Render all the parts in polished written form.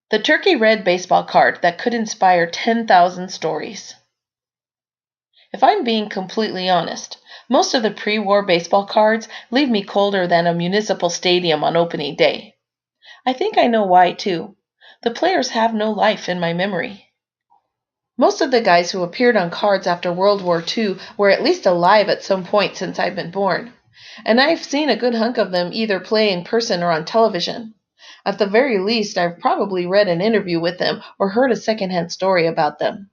The turkey red baseball card that could inspire 10,000 stories. If I'm being completely honest, most of the pre-war baseball cards leave me colder than a municipal stadium on opening day. I think I know why too. The players have no life in my memory. Most of the guys who appeared on cards after World War II were at least alive at some point since I've been born, and I've seen a good hunk of them either play in person or on television. At the very least, I've probably read an interview with them or heard a secondhand story about them.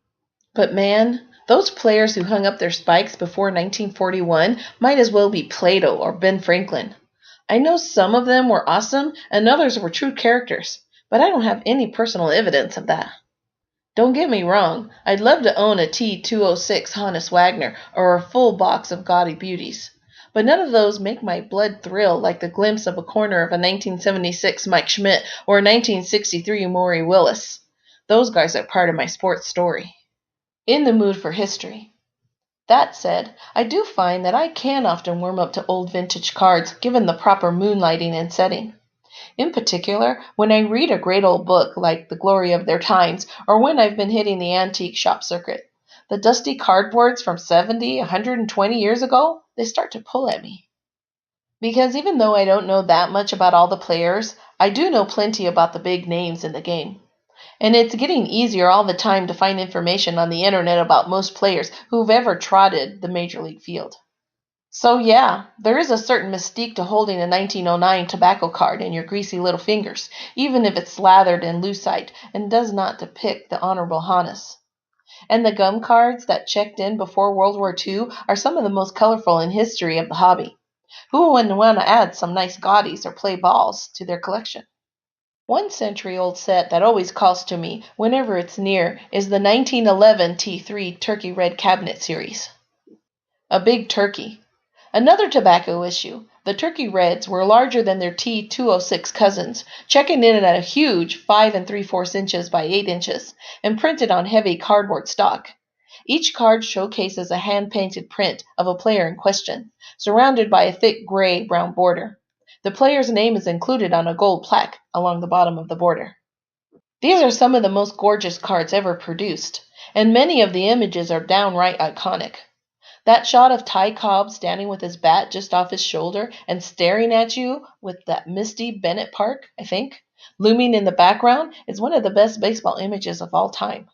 But man, those players who hung up their spikes before 1941 might as well be Plato or Ben Franklin. I know some of them were awesome and others were true characters, but I don't have any personal evidence of that. Don't get me wrong, I'd love to own a T206 Hannes Wagner or a full box of gaudy beauties. But none of those make my blood thrill like the glimpse of a corner of a 1976 Mike Schmidt or a 1963 Maury Willis. Those guys are part of my sports story. In the mood for history. That said, I do find that I can often warm up to old vintage cards given the proper moonlighting and setting. In particular, when I read a great old book like The Glory of Their Times, or when I've been hitting the antique shop circuit. The dusty cardboards from 70, 120 years ago, they start to pull at me. Because even though I don't know that much about all the players, I do know plenty about the big names in the game. And it's getting easier all the time to find information on the internet about most players who've ever trotted the major league field. So yeah, there is a certain mystique to holding a 1909 tobacco card in your greasy little fingers, even if it's slathered in lucite and does not depict the Honorable Hannes. And the gum cards that checked in before World War II are some of the most colorful in history of the hobby. Who wouldn't want to add some nice gaudies or play balls to their collection? One century-old set that always calls to me whenever it's near is the 1911 T3 Turkey Red Cabinet Series. A big turkey. Another tobacco issue. The Turkey Reds were larger than their T206 cousins, checking in at a huge 5 3/4 inches by 8 inches, and printed on heavy cardboard stock. Each card showcases a hand-painted print of a player in question, surrounded by a thick gray-brown border. The player's name is included on a gold plaque along the bottom of the border. These are some of the most gorgeous cards ever produced, and many of the images are downright iconic. That shot of Ty Cobb standing with his bat just off his shoulder and staring at you with that misty Bennett Park, I think, looming in the background is one of the best baseball images of all time.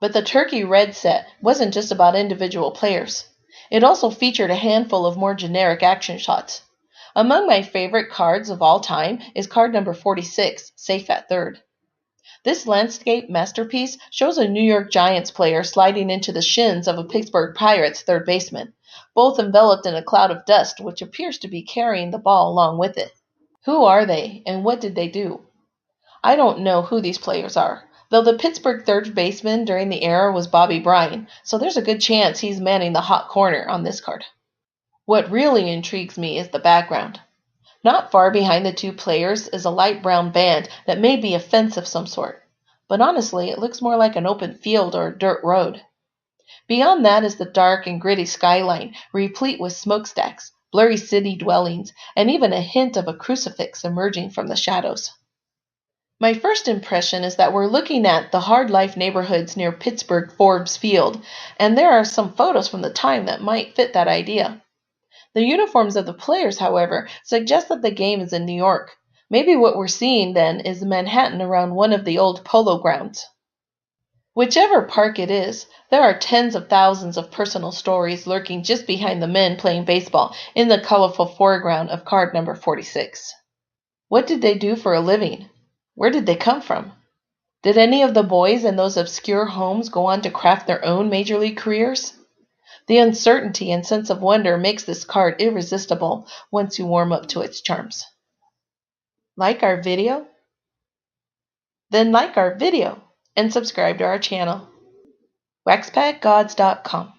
But the Turkey Red set wasn't just about individual players. It also featured a handful of more generic action shots. Among my favorite cards of all time is card number 46, Safe at Third. This landscape masterpiece shows a New York Giants player sliding into the shins of a Pittsburgh Pirates third baseman, both enveloped in a cloud of dust which appears to be carrying the ball along with it. Who are they, and what did they do? I don't know who these players are, though the Pittsburgh third baseman during the era was Bobby Bryan, so there's a good chance he's manning the hot corner on this card. What really intrigues me is the background. Not far behind the two players is a light brown band that may be a fence of some sort, but honestly it looks more like an open field or a dirt road. Beyond that is the dark and gritty skyline, replete with smokestacks, blurry city dwellings, and even a hint of a crucifix emerging from the shadows. My first impression is that we're looking at the hard life neighborhoods near Pittsburgh Forbes Field, and there are some photos from the time that might fit that idea. The uniforms of the players, however, suggest that the game is in New York. Maybe what we're seeing, then, is Manhattan around one of the old polo grounds. Whichever park it is, there are tens of thousands of personal stories lurking just behind the men playing baseball in the colorful foreground of card number 46. What did they do for a living? Where did they come from? Did any of the boys in those obscure homes go on to craft their own major league careers? The uncertainty and sense of wonder makes this card irresistible once you warm up to its charms. Like our video? Then like our video and subscribe to our channel. waxpackgods.com